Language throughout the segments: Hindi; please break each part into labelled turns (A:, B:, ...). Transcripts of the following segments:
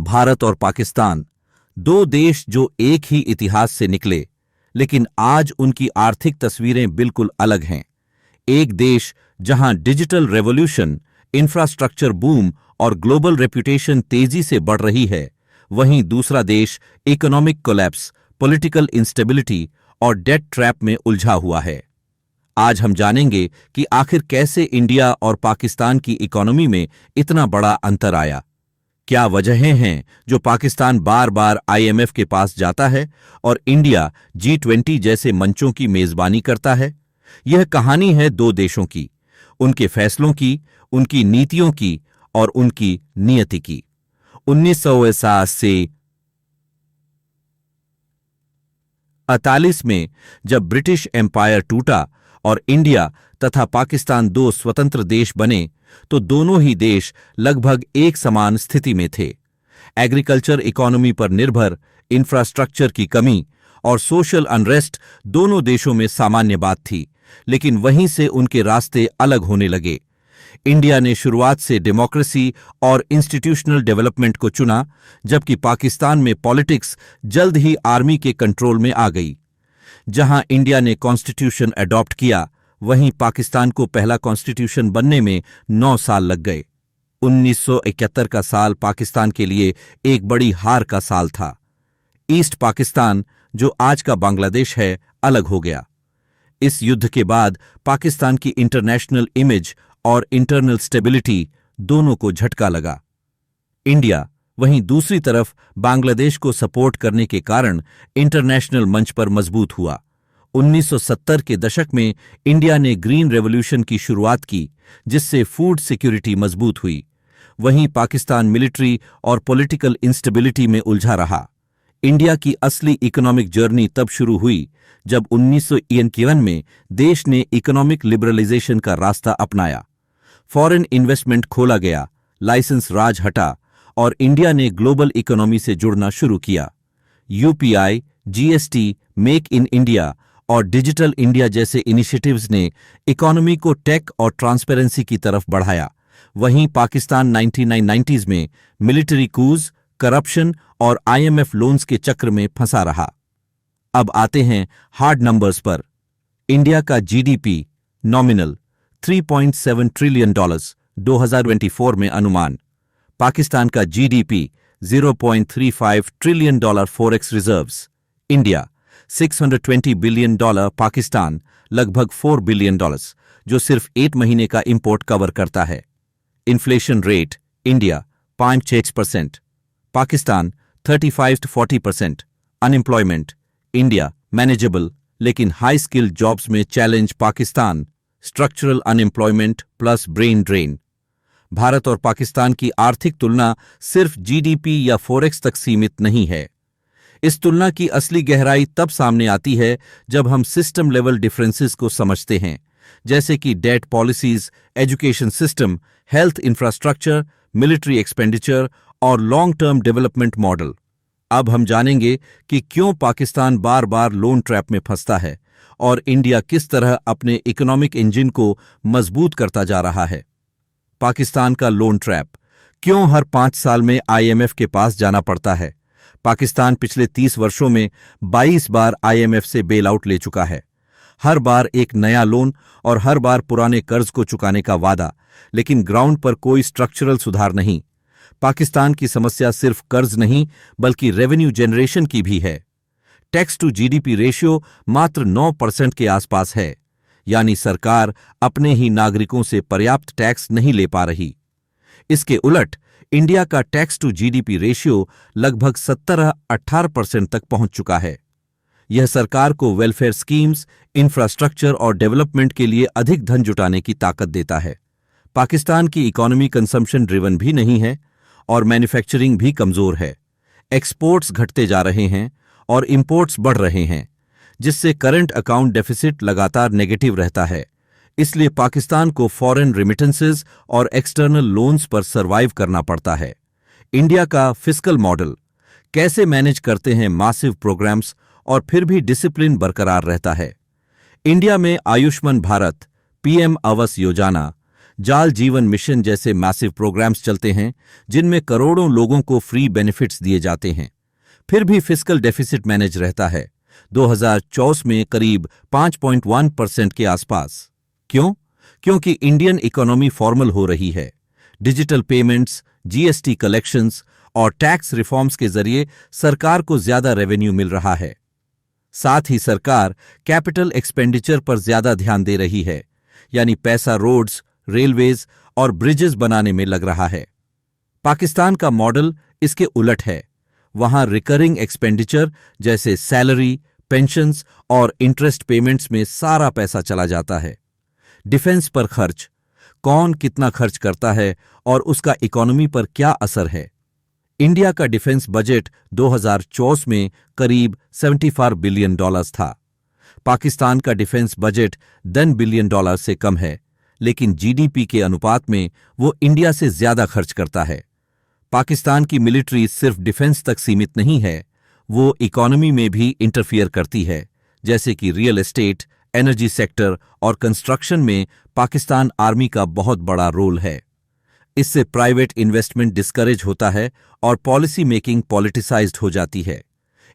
A: भारत और पाकिस्तान, दो देश जो एक ही इतिहास से निकले, लेकिन आज उनकी आर्थिक तस्वीरें बिल्कुल अलग हैं। एक देश जहां डिजिटल रेवोल्यूशन, इंफ्रास्ट्रक्चर बूम और ग्लोबल रेप्यूटेशन तेजी से बढ़ रही है, वहीं दूसरा देश इकोनॉमिक कोलैप्स, पॉलिटिकल इंस्टेबिलिटी और डेट ट्रैप में उलझा हुआ है। आज हम जानेंगे कि आखिर कैसे इंडिया और पाकिस्तान की इकोनॉमी में इतना बड़ा अंतर आया। क्या वजहें हैं जो पाकिस्तान बार बार IMF के पास जाता है और इंडिया G20 जैसे मंचों की मेजबानी करता है। यह कहानी है दो देशों की, उनके फैसलों की, उनकी नीतियों की और उनकी नियति की। 1949 से 48 में जब ब्रिटिश एम्पायर टूटा और इंडिया तथा पाकिस्तान दो स्वतंत्र देश बने, तो दोनों ही देश लगभग एक समान स्थिति में थे। एग्रीकल्चर इकोनॉमी पर निर्भर, इंफ्रास्ट्रक्चर की कमी और सोशल अनरेस्ट दोनों देशों में सामान्य बात थी, लेकिन वहीं से उनके रास्ते अलग होने लगे। इंडिया ने शुरुआत से डेमोक्रेसी और इंस्टीट्यूशनल डेवलपमेंट को चुना, जबकि पाकिस्तान में पॉलिटिक्स जल्द ही आर्मी के कंट्रोल में आ गई। जहां इंडिया ने कॉन्स्टिट्यूशन अडॉप्ट किया, वहीं पाकिस्तान को पहला कॉन्स्टिट्यूशन बनने में 9 साल लग गए। 1971 का साल पाकिस्तान के लिए एक बड़ी हार का साल था। ईस्ट पाकिस्तान, जो आज का बांग्लादेश है, अलग हो गया। इस युद्ध के बाद पाकिस्तान की इंटरनेशनल इमेज और इंटरनल स्टेबिलिटी दोनों को झटका लगा। इंडिया वहीं दूसरी तरफ बांग्लादेश को सपोर्ट करने के कारण इंटरनेशनल मंच पर मजबूत हुआ। 1970 के दशक में इंडिया ने ग्रीन रेवोल्यूशन की शुरुआत की, जिससे फूड सिक्योरिटी मजबूत हुई। वहीं पाकिस्तान मिलिट्री और पॉलिटिकल इंस्टेबिलिटी में उलझा रहा। इंडिया की असली इकोनॉमिक जर्नी तब शुरू हुई जब 1951 में देश ने इकोनॉमिक लिबरलाइजेशन का रास्ता अपनाया। फॉरेन इन्वेस्टमेंट खोला गया, लाइसेंस राज हटा और इंडिया ने ग्लोबल इकोनॉमी से जुड़ना शुरू किया। UPI, GST, make in India और डिजिटल इंडिया जैसे इनिशिएटिव्स ने इकोनॉमी को टेक और ट्रांसपेरेंसी की तरफ बढ़ाया। वहीं पाकिस्तान 1990s में मिलिट्री कूज, करप्शन और IMF लोन्स के चक्र में फंसा रहा। अब आते हैं हार्ड नंबर्स पर। इंडिया का GDP नॉमिनल $3.7 ट्रिलियन 2024 में अनुमान। पाकिस्तान का GDP $0.35 trillion forex reserves. India $620 billion, Pakistan लगभग $4 बिलियन, जो सिर्फ 8 महीने का इंपोर्ट कवर करता है। Inflation rate India 5-6%, Pakistan 35-40%। Unemployment India manageable, लेकिन हाई स्किल्ड जॉब्स में challenge Pakistan. Structural unemployment plus brain drain. Bharat और पाकिस्तान की आर्थिक तुलना सिर्फ GDP या फॉरेक्स तक सीमित नहीं है। इस तुलना की असली गहराई तब सामने आती है जब हम सिस्टम लेवल डिफरेंसेस को समझते हैं, जैसे कि debt policies, education system, health infrastructure, military expenditure और लॉन्ग टर्म डेवलपमेंट मॉडल। अब हम जानेंगे कि क्यों पाकिस्तान बार बार लोन ट्रैप में फंसता है और इंडिया किस तरह अपने इकोनॉमिक इंजन को मजबूत करता जा रहा है। पाकिस्तान का लोन ट्रैप। क्यों हर 5 साल में IMF के पास जाना पड़ता है? पाकिस्तान पिछले 30 वर्षों में 22 बार IMF से बेल आउट ले चुका है। हर बार एक नया लोन और हर बार पुराने कर्ज को चुकाने का वादा, लेकिन ग्राउंड पर कोई स्ट्रक्चरल सुधार नहीं। पाकिस्तान की समस्या सिर्फ कर्ज नहीं, बल्कि रेवेन्यू जनरेशन की भी है। टैक्स टू GDP रेशियो मात्र 9% के आसपास है, यानी सरकार अपने ही नागरिकों से पर्याप्त टैक्स नहीं ले पा रही। इसके उलट इंडिया का टैक्स टू GDP रेशियो लगभग 17-18% तक पहुंच चुका है। यह सरकार को वेलफेयर स्कीम्स, इंफ्रास्ट्रक्चर और डेवलपमेंट के लिए अधिक धन जुटाने की ताकत देता है। पाकिस्तान की इकोनॉमी कंजम्पशन ड्रिवन भी नहीं है और मैन्युफैक्चरिंग भी कमजोर है। एक्सपोर्ट्स घटते जा रहे हैं और इंपोर्ट्स बढ़ रहे हैं, जिससे करंट अकाउंट डेफिसिट लगातार नेगेटिव रहता है। इसलिए पाकिस्तान को फॉरेन रेमिटेंसेस और एक्सटर्नल लोन्स पर सर्वाइव करना पड़ता है। इंडिया का फिस्कल मॉडल कैसे मैनेज करते हैं मासिव प्रोग्राम्स और फिर भी डिसिप्लिन बरकरार रहता है। इंडिया में आयुष्मान भारत, PM आवास योजना जाल जीवन मिशन जैसे मैसिव प्रोग्राम्स चलते हैं जिनमें करोड़ों लोगों को फ्री बेनिफिट्स दिए जाते हैं। फिर भी फिस्कल डेफिसिट मैनेज रहता है 2024 में करीब 5.1% के आसपास। क्यों? क्योंकि इंडियन इकोनॉमी फॉर्मल हो रही है। डिजिटल पेमेंट्स, जीएसटी कलेक्शंस और टैक्स रिफॉर्म्स के जरिए सरकार को ज्यादा रेवेन्यू मिल रहा है। साथ ही सरकार कैपिटल एक्सपेंडिचर पर ज्यादा ध्यान दे रही है, यानी पैसा रोड्स, रेलवेज और ब्रिजेस बनाने में लग रहा है। पाकिस्तान का मॉडल इसके उलट है। वहां रिकरिंग एक्सपेंडिचर जैसे सैलरी, पेंशन्स और इंटरेस्ट पेमेंट्स में सारा पैसा चला जाता है। डिफेंस पर खर्च, कौन कितना खर्च करता है और उसका इकोनॉमी पर क्या असर है। इंडिया का डिफेंस बजट 2024 में करीब $74 बिलियन था। पाकिस्तान का डिफेंस बजट $10 बिलियन से कम है, लेकिन जीडीपी के अनुपात में वो इंडिया से ज्यादा खर्च करता है। पाकिस्तान की मिलिट्री सिर्फ डिफेंस तक सीमित नहीं है, वो इकोनॉमी में भी इंटरफियर करती है, जैसे कि रियल एस्टेट, एनर्जी सेक्टर और कंस्ट्रक्शन में पाकिस्तान आर्मी का बहुत बड़ा रोल है। इससे प्राइवेट इन्वेस्टमेंट डिस्करेज होता है और पॉलिसी मेकिंग पॉलिटिसाइज्ड हो जाती है।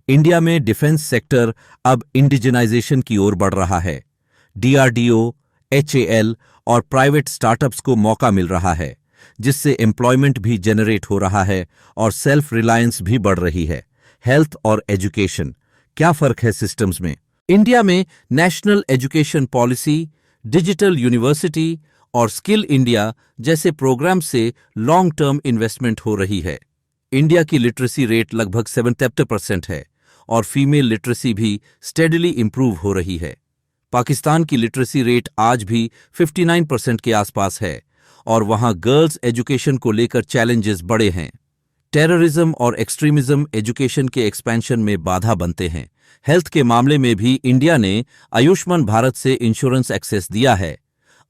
A: इंडिया में डिफेंस सेक्टर अब इंडिजिनाइजेशन की ओर बढ़ रहा है। डीआरडीओ, एचएएल और प्राइवेट स्टार्टअप्स को मौका मिल रहा है, जिससे एम्प्लॉयमेंट भी जनरेट हो रहा है और सेल्फ रिलायंस भी बढ़ रही है। हेल्थ और एजुकेशन, क्या फर्क है सिस्टम्स में? इंडिया में national education policy, digital university और स्किल इंडिया जैसे प्रोग्राम से लॉन्ग टर्म इन्वेस्टमेंट हो रही है। इंडिया की लिटरेसी रेट लगभग 77% है और फीमेल लिटरेसी भी स्टेडली इंप्रूव हो रही है। पाकिस्तान की लिटरेसी रेट आज भी 59% के आसपास है और वहां गर्ल्स एजुकेशन को लेकर चैलेंजेस बड़े हैं। टेररिज्म और एक्सट्रीमिज्म एजुकेशन के एक्सपेंशन में बाधा बनते हैं। हेल्थ के मामले में भी इंडिया ने आयुष्मान भारत से इंश्योरेंस एक्सेस दिया है,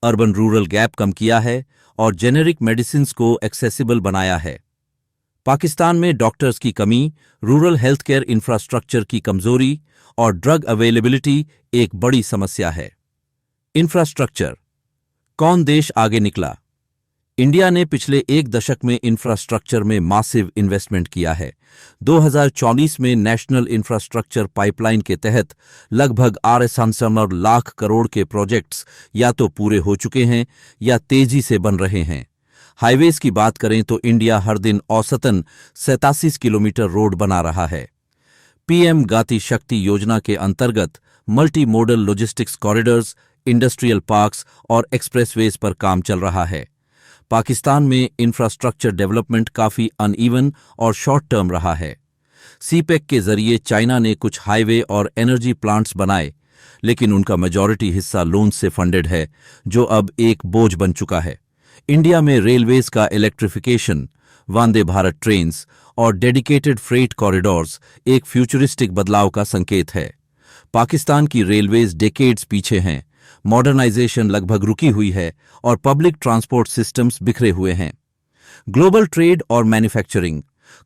A: अर्बन रूरल गैप कम किया है और जेनेरिक मेडिसिन्स को एक्सेसिबल बनाया है। पाकिस्तान में डॉक्टर्स की कमी, रूरल हेल्थ केयर इंफ्रास्ट्रक्चर की कमजोरी और ड्रग अवेलेबिलिटी एक बड़ी समस्या है। इंफ्रास्ट्रक्चर, कौन देश आगे निकला? इंडिया ने पिछले एक दशक में इंफ्रास्ट्रक्चर में मासिव इन्वेस्टमेंट किया है। 2024 में नेशनल इंफ्रास्ट्रक्चर पाइपलाइन के तहत लगभग 6.5 लाख करोड़ के प्रोजेक्ट्स या तो पूरे हो चुके हैं या तेजी से बन रहे हैं। हाईवेज की बात करें तो इंडिया हर दिन औसतन 87 किलोमीटर रोड बना रहा है। पीएम गति शक्ति योजना के अंतर्गत multi modal logistics corridors, industrial parks और एक्सप्रेसवेज पर काम चल रहा है। पाकिस्तान में इंफ्रास्ट्रक्चर डेवलपमेंट काफी अनइवन और शॉर्ट टर्म रहा है। सीपेक के जरिए चाइना ने कुछ हाईवे और एनर्जी प्लांट्स बनाए, लेकिन उनका मेजॉरिटी हिस्सा लोन से फंडेड है, जो अब एक बोझ बन चुका है। इंडिया में रेलवेज का इलेक्ट्रिफिकेशन, वंदे भारत ट्रेन्स और डेडिकेटेड फ्रेट कॉरिडोर्स एक फ्यूचरिस्टिक बदलाव का संकेत है। पाकिस्तान की रेलवेज डेकेड्स पीछे हैं, मॉडर्नाइजेशन लगभग रुकी हुई है और पब्लिक ट्रांसपोर्ट सिस्टम्स बिखरे हुए हैं। ग्लोबल ट्रेड और मैन्युफैक्चरिंग,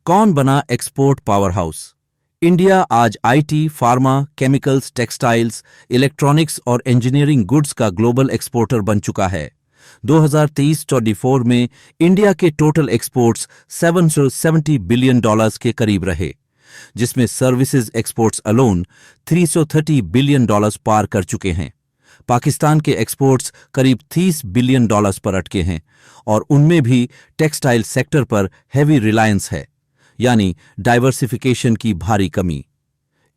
A: कौन बना एक्सपोर्ट पावर हाउस? इंडिया आज IT, pharma, chemicals, textiles, electronics और इंजीनियरिंग गुड्स का ग्लोबल एक्सपोर्टर बन चुका है। 2023-24 में इंडिया के टोटल एक्सपोर्ट्स $770 बिलियन के करीब रहे, जिसमें सर्विसेज एक्सपोर्ट्स अलोन $330 बिलियन पार कर चुके हैं। पाकिस्तान के एक्सपोर्ट्स करीब $30 बिलियन पर अटके हैं और उनमें भी टेक्सटाइल सेक्टर पर हेवी रिलायंस है, यानी डाइवर्सिफिकेशन की भारी कमी।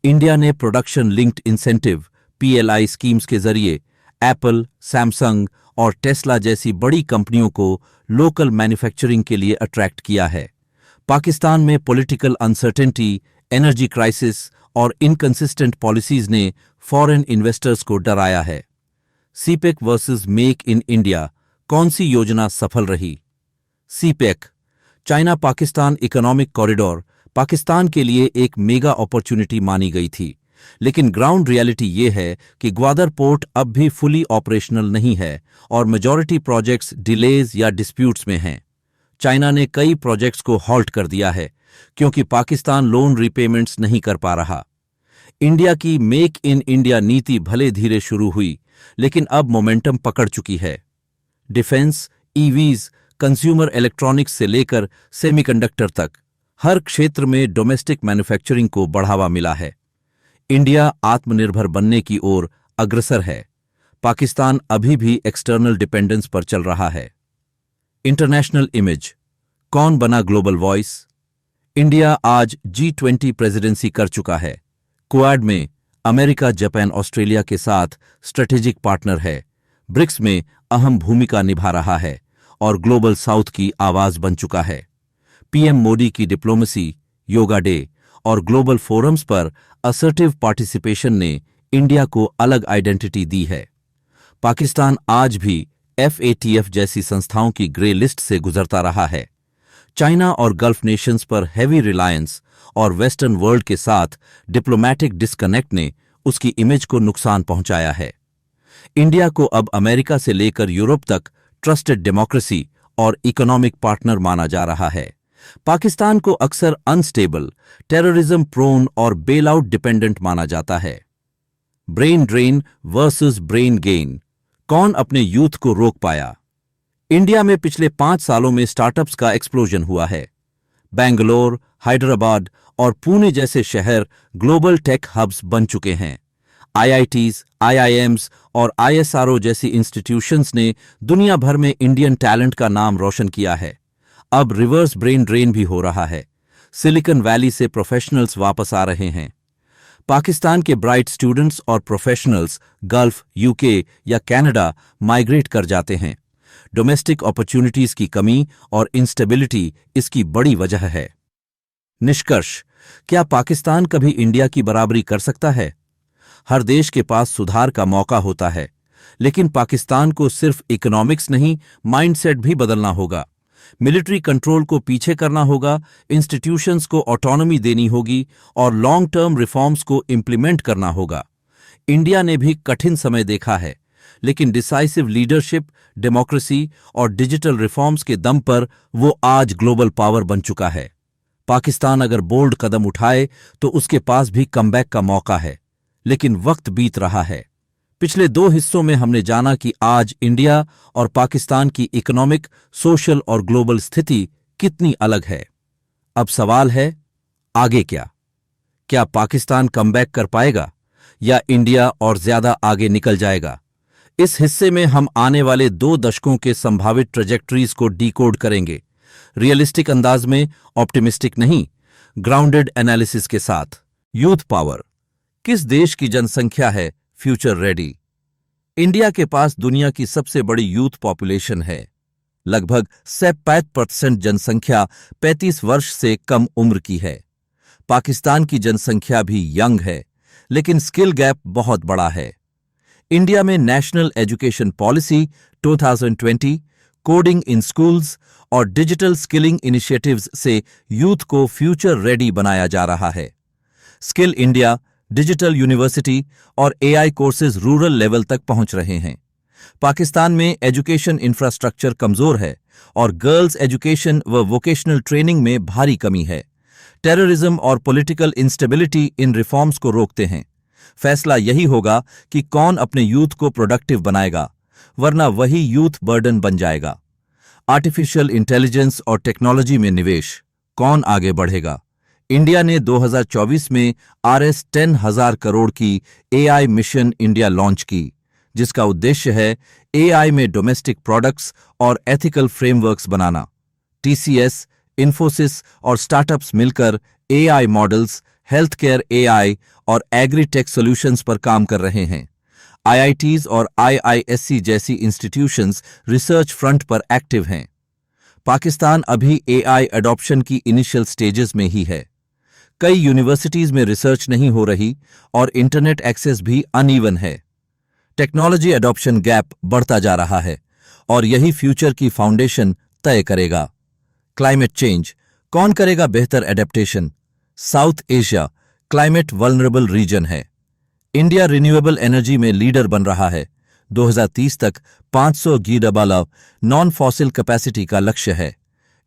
A: इंडिया ने production linked incentive PLI schemes के जरिए एप्पल, सैमसंग और टेस्ला जैसी बड़ी कंपनियों को लोकल मैन्युफैक्चरिंग के लिए अट्रैक्ट किया है। पाकिस्तान में पॉलिटिकल अनसर्टेनिटी, एनर्जी क्राइसिस और इनकंसिस्टेंट पॉलिसीज ने फॉरेन इन्वेस्टर्स को डराया है। CPEC versus make in India, कौन सी योजना सफल रही? CPEC, China Pakistan economic corridor, Pakistan के लिए एक मेगा अपॉर्चुनिटी मानी गई थी, लेकिन ग्राउंड रियलिटी ये है कि ग्वादर पोर्ट अब भी फुली ऑपरेशनल नहीं है और मेजॉरिटी प्रोजेक्ट्स डिलेज या डिस्प्यूट्स में हैं। चाइना ने कई प्रोजेक्ट्स को हॉल्ट कर दिया है क्योंकि पाकिस्तान लोन रीपेमेंट्स नहीं कर पा रहा। इंडिया की मेक इन इंडिया नीति भले धीरे शुरू हुई, लेकिन अब मोमेंटम पकड़ चुकी है। डिफेंस, ईवीज, कंज्यूमर इलेक्ट्रॉनिक्स से लेकर सेमीकंडक्टर तक हर क्षेत्र में डोमेस्टिक मैन्युफैक्चरिंग को बढ़ावा मिला है। इंडिया आत्मनिर्भर बनने की ओर अग्रसर है। पाकिस्तान अभी भी एक्सटर्नल डिपेंडेंस पर चल रहा है। इंटरनेशनल इमेज, कौन बना ग्लोबल वॉइस? इंडिया आज G20 प्रेसिडेंसी कर चुका है। क्वाड में अमेरिका, जापान, ऑस्ट्रेलिया के साथ स्ट्रेटेजिक पार्टनर है। ब्रिक्स में अहम भूमिका निभा रहा है और ग्लोबल साउथ की आवाज बन चुका है। पीएम मोदी की डिप्लोमेसी, योगा डे और ग्लोबल फोरम्स पर असर्टिव पार्टिसिपेशन ने इंडिया को अलग आइडेंटिटी दी है। पाकिस्तान आज भी FATF जैसी संस्थाओं की ग्रे लिस्ट से गुजरता रहा है। चाइना और गल्फ नेशंस पर हैवी रिलायंस और वेस्टर्न वर्ल्ड के साथ डिप्लोमैटिक डिस्कनेक्ट ने उसकी इमेज को नुकसान पहुंचाया है। इंडिया को अब अमेरिका से लेकर यूरोप तक ट्रस्टेड डेमोक्रेसी और इकोनॉमिक पार्टनर माना जा रहा है। पाकिस्तान को अक्सर अनस्टेबल, टेररिज्म प्रोन और बेल आउट डिपेंडेंट माना जाता है। Brain drain versus brain gain, कौन अपने यूथ को रोक पाया? इंडिया में पिछले 5 सालों में स्टार्टअप्स का एक्सप्लोजन हुआ है। बेंगलोर, हैदराबाद और पुणे जैसे शहर ग्लोबल टेक हब्स बन चुके हैं। IITs, IIMs और ISRO जैसी इंस्टीट्यूशंस ने दुनिया भर में इंडियन टैलेंट का नाम रोशन किया है। अब रिवर्स ब्रेन ड्रेन भी हो रहा है। सिलिकॉन वैली से प्रोफेशनल्स वापस आ रहे हैं। पाकिस्तान के ब्राइट स्टूडेंट्स और प्रोफेशनल्स गल्फ, UK या कनाडा माइग्रेट कर जाते हैं। डोमेस्टिक अपॉर्चुनिटीज की कमी और इंस्टेबिलिटी इसकी बड़ी वजह है। निष्कर्ष, क्या पाकिस्तान कभी इंडिया की बराबरी कर सकता है? हर देश के पास सुधार का मौका होता है, लेकिन पाकिस्तान को सिर्फ इकोनॉमिक्स नहीं, माइंडसेट भी बदलना होगा। मिलिट्री कंट्रोल को पीछे करना होगा, इंस्टीट्यूशंस को ऑटोनॉमी देनी होगी और लॉन्ग टर्म रिफॉर्म्स को इंप्लीमेंट करना होगा। इंडिया ने भी कठिन समय देखा है, लेकिन डिसाइसिव लीडरशिप, डेमोक्रेसी और डिजिटल रिफॉर्म्स के दम पर वो आज ग्लोबल पावर बन चुका है। पाकिस्तान अगर बोल्ड कदम उठाए तो उसके पास भी कमबैक का मौका है, लेकिन वक्त बीत रहा है। पिछले 2 हिस्सों में हमने जाना कि आज इंडिया और पाकिस्तान की इकोनॉमिक, सोशल और ग्लोबल स्थिति कितनी अलग है। अब सवाल है, आगे क्या? क्या पाकिस्तान कमबैक कर पाएगा या इंडिया और ज्यादा आगे निकल जाएगा? इस हिस्से में हम आने वाले 2 दशकों के संभावित ट्रेजेक्टरीज को डीकोड करेंगे, रियलिस्टिक अंदाज में, ऑप्टिमिस्टिक नहीं, ग्राउंडेड एनालिसिस के साथ। यूथ पावर, किस देश की जनसंख्या है फ्यूचर रेडी? इंडिया के पास दुनिया की सबसे बड़ी यूथ पॉपुलेशन है। लगभग 65% जनसंख्या 35 वर्ष से कम उम्र की है। पाकिस्तान की जनसंख्या भी यंग है, लेकिन स्किल गैप बहुत बड़ा है। इंडिया में national education policy 2020, coding in schools और डिजिटल स्किलिंग इनिशिएटिव्स से यूथ को फ्यूचर रेडी बनाया जा रहा है। स्किल इंडिया, डिजिटल यूनिवर्सिटी और AI कोर्सेज रूरल लेवल तक पहुंच रहे हैं। पाकिस्तान में एजुकेशन इंफ्रास्ट्रक्चर कमजोर है और गर्ल्स एजुकेशन व वोकेशनल ट्रेनिंग में भारी कमी है। टेररिज्म और पॉलिटिकल इंस्टेबिलिटी इन रिफॉर्म्स को रोकते हैं। फैसला यही होगा कि कौन अपने यूथ को प्रोडक्टिव बनाएगा, वरना वही यूथ बर्डन बन जाएगा। आर्टिफिशियल इंटेलिजेंस और टेक्नोलॉजी में निवेश, कौन आगे बढ़ेगा? इंडिया ने 2024 में RS 10,000 करोड़ की AI मिशन इंडिया लॉन्च की, जिसका उद्देश्य है AI में डोमेस्टिक प्रोडक्ट्स और एथिकल फ्रेमवर्क्स बनाना। TCS, इन्फोसिस और स्टार्टअप्स मिलकर AI models, health care AI और एग्रीटेक सॉल्यूशंस पर काम कर रहे हैं। IITs और IISc जैसी इंस्टीट्यूशंस रिसर्च फ्रंट पर एक्टिव हैं। पाकिस्तान अभी AI एडॉप्शन की इनिशियल स्टेजेस में ही है। कई यूनिवर्सिटीज में रिसर्च नहीं हो रही और इंटरनेट एक्सेस भी अनइवन है। टेक्नोलॉजी एडॉप्शन गैप बढ़ता जा रहा है और यही फ्यूचर की फाउंडेशन तय करेगा। क्लाइमेट चेंज, कौन करेगा बेहतर adaptation? South Asia climate vulnerable region है। इंडिया रिन्यूएबल एनर्जी में लीडर बन रहा है। 2030 तक 500 गीगावाट नॉन फॉसिल कैपेसिटी का लक्ष्य है।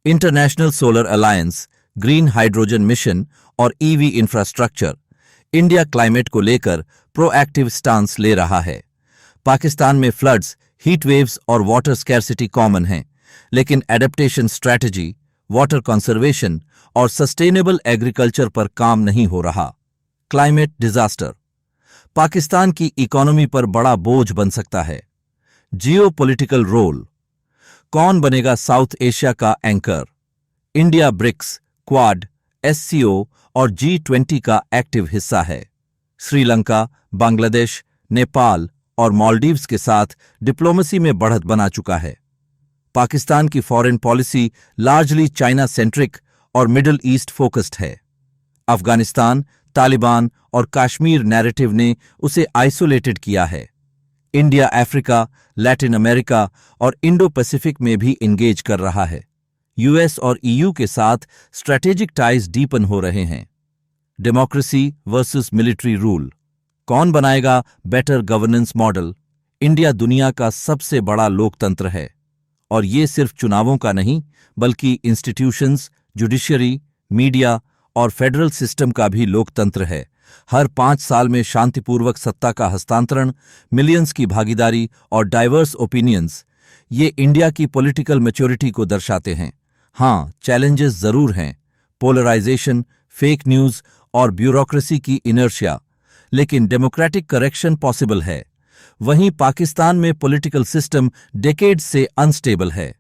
A: International solar alliance, green hydrogen mission और EV इंफ्रास्ट्रक्चर, इंडिया क्लाइमेट को लेकर प्रोएक्टिव स्टांस ले रहा है। पाकिस्तान में फ्लड्स, हीट वेव्स और वाटर स्कैर्सिटी कॉमन हैं, लेकिन एडेप्टेशन स्ट्रैटेजी, वाटर कंजर्वेशन और सस्टेनेबल एग्रीकल्चर पर काम नहीं हो रहा। क्लाइमेट डिजास्टर पाकिस्तान की इकोनॉमी पर बड़ा बोझ बन सकता है। जियोपॉलिटिकल रोल, कौन बनेगा साउथ एशिया का anchor? India BRICS, Quad, SCO और G20 का एक्टिव हिस्सा है। श्रीलंका, बांग्लादेश, नेपाल और मालदीव्स के साथ डिप्लोमेसी में बढ़त बना चुका है। पाकिस्तान की foreign policy largely China centric और मिडिल ईस्ट फोकस्ड है। अफगानिस्तान, तालिबान और कश्मीर नैरेटिव ने उसे आइसोलेटेड किया है। इंडिया अफ्रीका, लैटिन अमेरिका और इंडो पैसिफिक में भी इंगेज कर रहा है। यूएस और ईयू के साथ स्ट्रेटेजिक टाइज डीपन हो रहे हैं। डेमोक्रेसी वर्सेस मिलिट्री रूल, कौन बनाएगा बेटर गवर्नेंस मॉडल? इंडिया दुनिया का सबसे बड़ा लोकतंत्र है और ये सिर्फ चुनावों का नहीं बल्कि इंस्टीट्यूशंस, जुडिशरी, मीडिया और फेडरल सिस्टम का भी लोकतंत्र है। हर 5 साल में शांतिपूर्वक सत्ता का हस्तांतरण, मिलियंस की भागीदारी और डाइवर्स ओपिनियंस, ये इंडिया की पॉलिटिकल मैच्योरिटी को दर्शाते हैं। हाँ, चैलेंजेस जरूर हैं, पोलराइजेशन, फेक न्यूज और ब्यूरोक्रेसी की इनर्शिया, लेकिन डेमोक्रेटिक करेक्शन पॉसिबल है। वहीं पाकिस्तान में पॉलिटिकल सिस्टम डेकेड्स से अनस्टेबल है।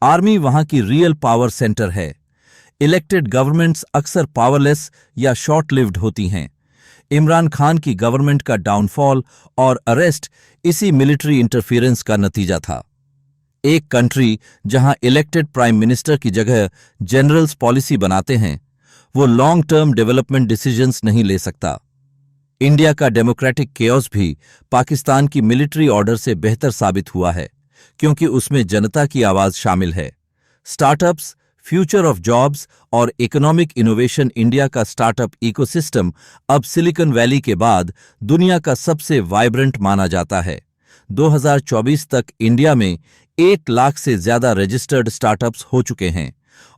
A: आर्मी वहां की रियल पावर सेंटर है। इलेक्टेड गवर्नमेंट्स अक्सर पावरलेस या शॉर्ट लिव्ड होती हैं। इमरान खान की गवर्नमेंट का डाउनफॉल और अरेस्ट इसी मिलिट्री इंटरफेरेंस का नतीजा था। एक कंट्री जहां इलेक्टेड प्राइम मिनिस्टर की जगह जनरल्स पॉलिसी बनाते हैं, वो लॉन्ग टर्म डेवलपमेंट डिसीजंस नहीं ले सकता। इंडिया का डेमोक्रेटिक केओस भी पाकिस्तान की मिलिट्री ऑर्डर से बेहतर साबित हुआ है, क्योंकि उसमें जनता की आवाज शामिल है। स्टार्टअप्स, फ्यूचर ऑफ जॉब्स और इकोनॉमिक इनोवेशन, इंडिया का स्टार्टअप इकोसिस्टम अब सिलिकॉन वैली के बाद दुनिया का सबसे वाइब्रेंट माना जाता है। 2024 तक इंडिया में 1 लाख से ज्यादा रजिस्टर्ड स्टार्टअप्स हो चुके हैं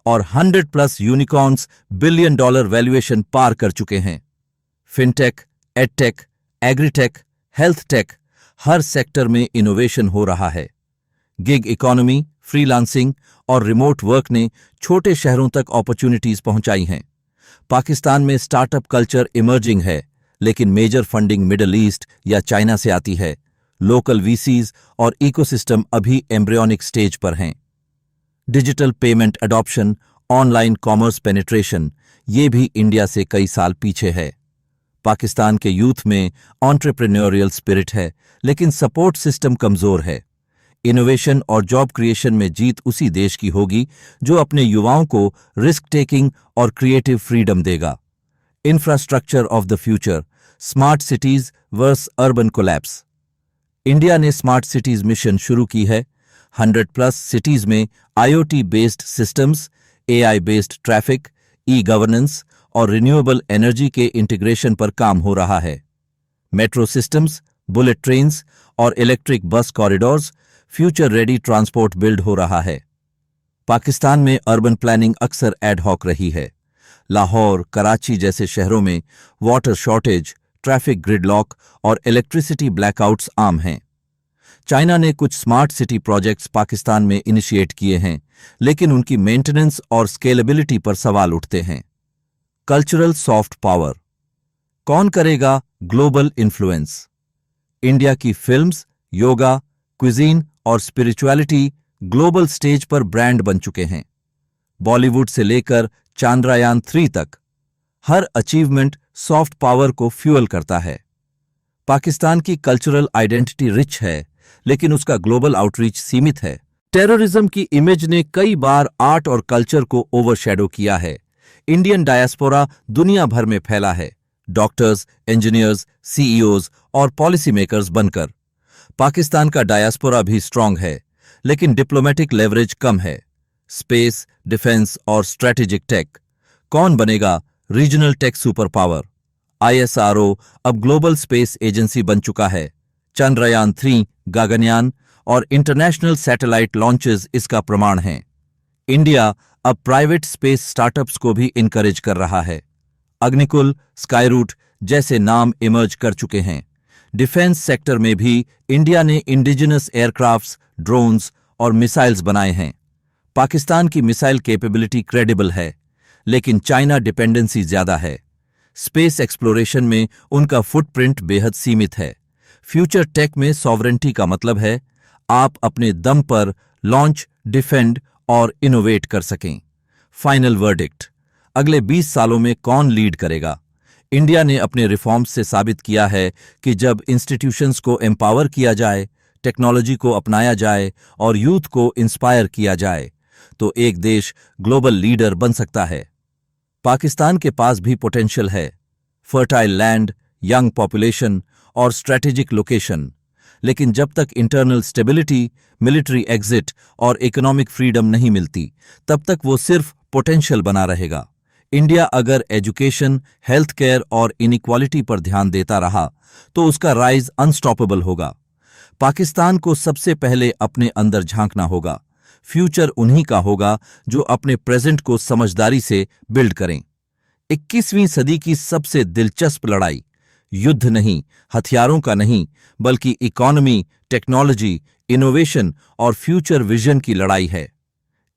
A: और 100+ यूनिकॉर्न्स बिलियन डॉलर वैल्यूएशन पार कर चुके हैं। Fintech, edtech, agritech, health tech, हर सेक्टर में इनोवेशन हो रहा है। गिग इकोनॉमी, फ्रीलांसिंग और रिमोट वर्क ने छोटे शहरों तक अपॉर्चुनिटीज पहुंचाई हैं। पाकिस्तान में स्टार्टअप कल्चर इमर्जिंग है, लेकिन मेजर फंडिंग मिडिल ईस्ट या चाइना से आती है। लोकल वीसीज और इकोसिस्टम अभी एम्ब्रियोनिक स्टेज पर हैं। Digital payment adoption, online commerce penetration, ये भी इंडिया से कई साल पीछे है। पाकिस्तान के यूथ में एंटरप्रेन्योरियल स्पिरिट है, लेकिन सपोर्ट सिस्टम कमजोर है। इनोवेशन और जॉब क्रिएशन में जीत उसी देश की होगी जो अपने युवाओं को रिस्क टेकिंग और क्रिएटिव फ्रीडम देगा। Infrastructure of the future, smart cities versus urban collapse. India ने स्मार्ट सिटीज मिशन शुरू की है। 100+ सिटीज में IoT based systems, AI based traffic, e governance और रिन्यूएबल एनर्जी के इंटीग्रेशन पर काम हो रहा है। मेट्रो सिस्टम्स, बुलेट ट्रेन्स और electric bus corridors, future ready transport build हो रहा है। पाकिस्तान में अर्बन प्लानिंग अक्सर एड हॉक रही है। लाहौर, कराची जैसे शहरों में वाटर शॉर्टेज, ट्रैफिक ग्रिडलॉक और इलेक्ट्रिसिटी ब्लैकआउट्स आम हैं। चाइना ने कुछ स्मार्ट सिटी प्रोजेक्ट्स पाकिस्तान में इनिशिएट किए हैं, लेकिन उनकी मेंटेनेंस और स्केलेबिलिटी पर सवाल उठते हैं। कल्चरल सॉफ्ट पावर, कौन करेगा ग्लोबल इन्फ्लुएंस? इंडिया की फिल्म्स, योगा, क्विजीन और स्पिरिचुअलिटी ग्लोबल स्टेज पर ब्रांड बन चुके हैं। बॉलीवुड से लेकर चांद्रयान 3 तक हर अचीवमेंट सॉफ्ट पावर को फ्यूअल करता है। पाकिस्तान की कल्चरल आइडेंटिटी रिच है, लेकिन उसका ग्लोबल आउटरीच सीमित है। टेररिज्म की इमेज ने कई बार आर्ट और कल्चर को ओवरशैडो किया है। इंडियन डायस्पोरा दुनिया भर में फैला है, डॉक्टर्स, इंजीनियर्स, CEOs और पॉलिसी मेकर्स बनकर। पाकिस्तान का डायस्पोरा भी स्ट्रांग है, लेकिन डिप्लोमेटिक लेवरेज कम है। स्पेस, डिफेंस और स्ट्रेटेजिक टेक, कौन बनेगा regional tech super power? ISRO अब ग्लोबल स्पेस एजेंसी बन चुका है। चंद्रयान 3, गगनयान और इंटरनेशनल सैटेलाइट लॉन्चेस इसका प्रमाण हैं। इंडिया अब प्राइवेट स्पेस स्टार्टअप्स को भी इनकरेज कर रहा है। अग्निकुल, स्काईरूट जैसे नाम इमर्ज कर चुके हैं। डिफेंस सेक्टर में भी इंडिया ने इंडिजिनस एयरक्राफ्ट्स, ड्रोन्स और मिसाइल्स बनाए हैं। पाकिस्तान की मिसाइल कैपेबिलिटी क्रेडिबल है, लेकिन चाइना डिपेंडेंसी ज्यादा है। स्पेस एक्सप्लोरेशन में उनका फुटप्रिंट बेहद सीमित है। फ्यूचर टेक में सॉवरेंटी का मतलब है आप अपने दम पर लॉन्च, डिफेंड और इनोवेट कर सकें। फाइनल वर्डिक्ट, अगले 20 सालों में कौन लीड करेगा? इंडिया ने अपने रिफॉर्म्स से साबित किया है कि जब इंस्टीट्यूशंस को एम्पावर किया जाए, टेक्नोलॉजी को अपनाया जाए और यूथ को इंस्पायर किया जाए, तो एक देश ग्लोबल लीडर बन सकता है। पाकिस्तान के पास भी पोटेंशियल है, फर्टाइल लैंड, यंग पॉपुलेशन और स्ट्रैटेजिक लोकेशन, लेकिन जब तक इंटरनल स्टेबिलिटी, मिलिट्री एग्जिट और इकोनॉमिक फ्रीडम नहीं मिलती, तब तक वो सिर्फ पोटेंशियल बना रहेगा। इंडिया अगर एजुकेशन, हेल्थ केयर और इनइक्वालिटी पर ध्यान देता रहा तो उसका राइज अनस्टॉपेबल होगा। पाकिस्तान को सबसे पहले अपने अंदर झांकना होगा। फ्यूचर उन्हीं का होगा जो अपने प्रेजेंट को समझदारी से बिल्ड करें। 21वीं सदी की सबसे दिलचस्प लड़ाई युद्ध नहीं, हथियारों का नहीं, बल्कि इकोनॉमी, टेक्नोलॉजी, इनोवेशन और फ्यूचर विजन की लड़ाई है।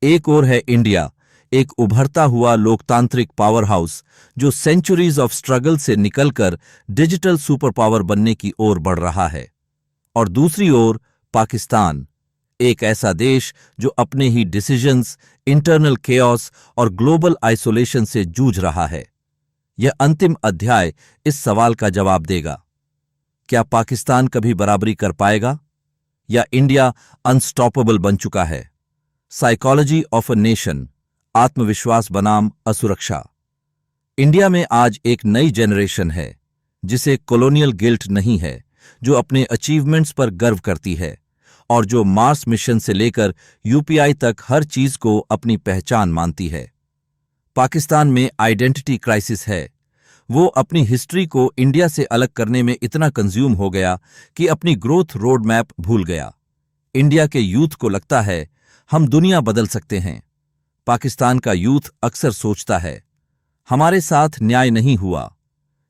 A: एक ओर है इंडिया, एक उभरता हुआ लोकतांत्रिक पावर हाउस जो सेंचुरीज ऑफ स्ट्रगल से निकलकर डिजिटल सुपर पावर बनने की ओर बढ़ रहा है, और दूसरी ओर पाकिस्तान, एक ऐसा देश जो अपने ही डिसीजंस, इंटरनल केओस और ग्लोबल आइसोलेशन से जूझ रहा है। यह अंतिम अध्याय इस सवाल का जवाब देगा, क्या पाकिस्तान कभी बराबरी कर पाएगा या इंडिया अनस्टॉपेबल बन चुका है? साइकोलॉजी ऑफ अ नेशन, आत्मविश्वास बनाम असुरक्षा। इंडिया में आज एक नई जनरेशन है जिसे कॉलोनियल गिल्ट नहीं है, जो अपने अचीवमेंट्स पर गर्व करती है और जो मार्स मिशन से लेकर यूपीआई तक हर चीज को अपनी पहचान मानती है। पाकिस्तान में आइडेंटिटी क्राइसिस है। वो अपनी हिस्ट्री को इंडिया से अलग करने में इतना कंज्यूम हो गया कि अपनी ग्रोथ रोड मैप भूल गया। इंडिया के यूथ को लगता है हम दुनिया बदल सकते हैं। पाकिस्तान का यूथ अक्सर सोचता है हमारे साथ न्याय नहीं हुआ।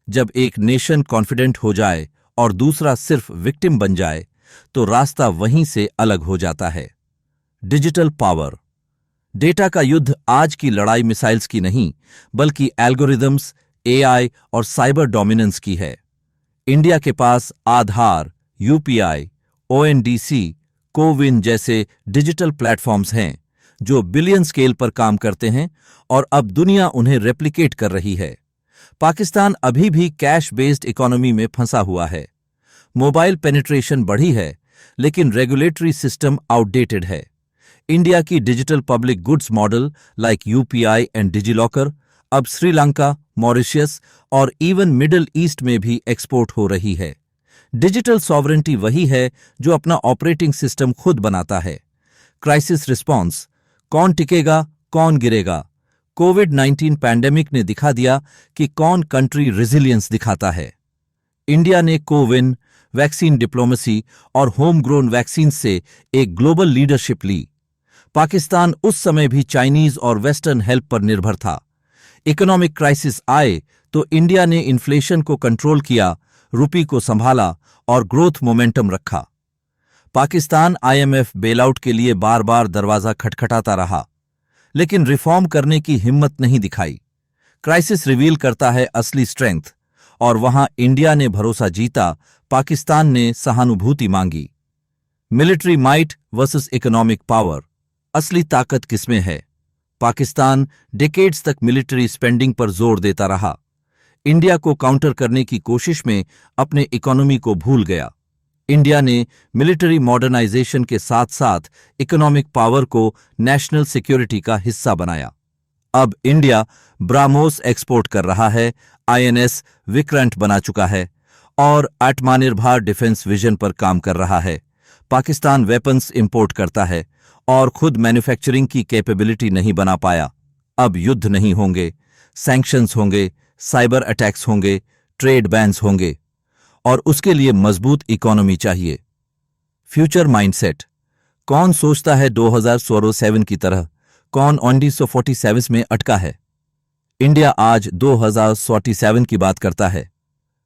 A: जब एक नेशन कॉन्फिडेंट हो जाए और दूसरा सिर्फ विक्टिम बन जाए तो रास्ता वहीं से अलग हो जाता है। डिजिटल पावर, डेटा का युद्ध आज की लड़ाई मिसाइल्स की नहीं, बल्कि एल्गोरिदम्स, एआई और साइबर डोमिनेंस की है। इंडिया के पास आधार, यूपीआई, ओएनडीसी, कोविन जैसे डिजिटल प्लेटफॉर्म्स हैं जो बिलियन स्केल पर काम करते हैं और अब दुनिया उन्हें रेप्लिकेट कर रही है। पाकिस्तान अभी भी कैश बेस्ड इकोनॉमी में फंसा हुआ है। मोबाइल पेनिट्रेशन बढ़ी है, लेकिन रेगुलेटरी सिस्टम आउटडेटेड है। इंडिया की digital public goods model like UPI and DigiLocker अब श्रीलंका, मॉरिशस और इवन मिडिल ईस्ट में भी एक्सपोर्ट हो रही है। डिजिटल सॉवरेंटी वही है जो अपना ऑपरेटिंग सिस्टम खुद बनाता है। क्राइसिस रिस्पॉन्स, कौन टिकेगा, कौन गिरेगा? कोविड-19 पैंडेमिक ने दिखा दिया कि कौन कंट्री रेजिलियंस दिखाता है। इंडिया ने कोविन, वैक्सीन डिप्लोमेसी और होम ग्रोन वैक्सीन से एक ग्लोबल लीडरशिप ली। पाकिस्तान उस समय भी चाइनीज और वेस्टर्न हेल्प पर निर्भर था। इकोनॉमिक क्राइसिस आए तो इंडिया ने इन्फ्लेशन को कंट्रोल किया, रुपी को संभाला और ग्रोथ मोमेंटम रखा। पाकिस्तान आईएमएफ बेलआउट के लिए बार बार दरवाजा खटखटाता रहा, लेकिन रिफॉर्म करने की हिम्मत नहीं दिखाई। क्राइसिस रिवील करता है असली स्ट्रेंथ, और वहां इंडिया ने भरोसा जीता, पाकिस्तान ने सहानुभूति मांगी। Military might versus economic power, असली ताकत किसमें है? पाकिस्तान डिकेड्स तक मिलिट्री स्पेंडिंग पर जोर देता रहा। इंडिया को काउंटर करने की कोशिश में अपने इकोनॉमी को भूल गया। इंडिया ने मिलिट्री मॉडर्नाइजेशन के साथ साथ इकोनॉमिक पावर को नेशनल सिक्योरिटी का हिस्सा बनाया। अब इंडिया ब्राह्मोस एक्सपोर्ट कर रहा है, आईएनएस विक्रांत बना चुका है और आत्मनिर्भर डिफेंस विजन पर काम कर रहा है। पाकिस्तान वेपन्स इंपोर्ट करता है और खुद मैन्युफैक्चरिंग की कैपेबिलिटी नहीं बना पाया। अब युद्ध नहीं होंगे, सैंक्शंस होंगे, साइबर अटैक्स होंगे, ट्रेड बैन्स होंगे, और उसके लिए मजबूत इकोनॉमी चाहिए। फ्यूचर माइंडसेट, कौन सोचता है 2047 की तरह, कौन 1947 में अटका है? इंडिया आज 2047 की बात करता है।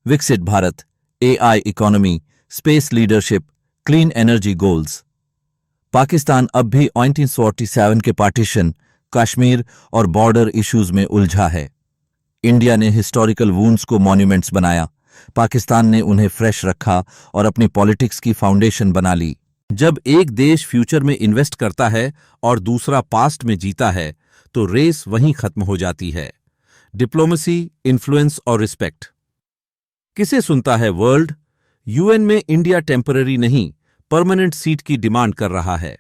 A: विकसित Bharat, AI economy, space leadership, clean energy goals. Pakistan अब भी 1947 के पार्टीशन, कश्मीर और बॉर्डर इश्यूज में उलझा है। इंडिया ने हिस्टोरिकल वूंड्स को मॉन्यूमेंट्स बनाया, पाकिस्तान ने उन्हें फ्रेश रखा और अपनी पॉलिटिक्स की फाउंडेशन बना ली। जब एक देश फ्यूचर में इन्वेस्ट करता है और दूसरा पास्ट में जीता है, तो रेस वहीं खत्म हो जाती है। डिप्लोमेसी, इन्फ्लुएंस और रिस्पेक्ट। किसे सुनता है वर्ल्ड? यूएन में इंडिया टेम्पररी नहीं, परमानेंट सीट की डिमांड कर रहा है।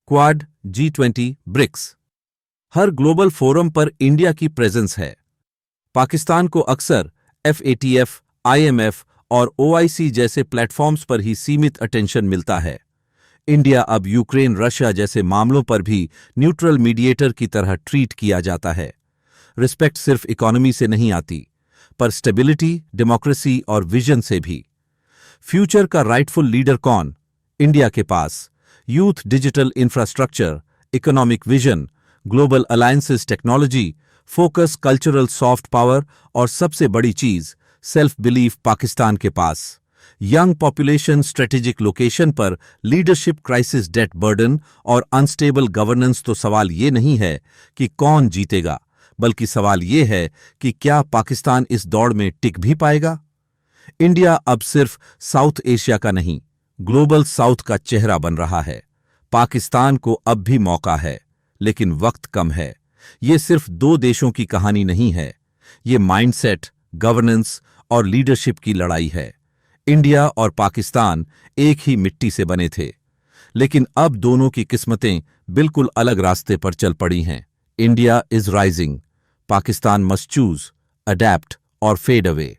A: क्वाड, G20, ब्रिक्स, हर ग्लोबल फोरम पर इंडिया की प्रेजेंस है। पाकिस्तान को अक्सर FATF, IMF और OIC जैसे प्लेटफॉर्म्स पर ही सीमित अटेंशन मिलता है। इंडिया अब यूक्रेन, रशिया जैसे मामलों पर भी न्यूट्रल मीडिएटर की तरह ट्रीट किया जाता है। रिस्पेक्ट सिर्फ इकोनॉमी से नहीं आती, पर स्टेबिलिटी, डेमोक्रेसी और विजन से भी। फ्यूचर का राइटफुल लीडर कौन? इंडिया के पास youth, digital infrastructure, economic vision, global alliances, technology, focus, cultural soft power और सबसे बड़ी चीज सेल्फ बिलीफ पाकिस्तान के पास। यंग पॉपुलेशन, स्ट्रेटेजिक लोकेशन पर लीडरशिप क्राइसिस, डेट बर्डन और अनस्टेबल गवर्नेंस। तो सवाल ये नहीं है कि कौन जीतेगा, बल्कि सवाल ये है कि क्या पाकिस्तान इस दौड़ में टिक भी पाएगा? इंडिया अब सिर्फ साउथ एशिया का नहीं, ग्लोबल साउथ का चेहरा बन रहा है। पाकिस्तान को अब भी मौका है, लेकिन वक्त कम है। ये सिर्फ दो देशों की कहानी नहीं है, ये माइंडसेट, गवर्नेंस और लीडरशिप की लड़ाई है। इंडिया और पाकिस्तान एक ही मिट्टी से बने थे, लेकिन अब दोनों की किस्मतें बिल्कुल अलग रास्ते पर चल पड़ी हैं। India is rising, Pakistan must choose, adapt और फेड अवे।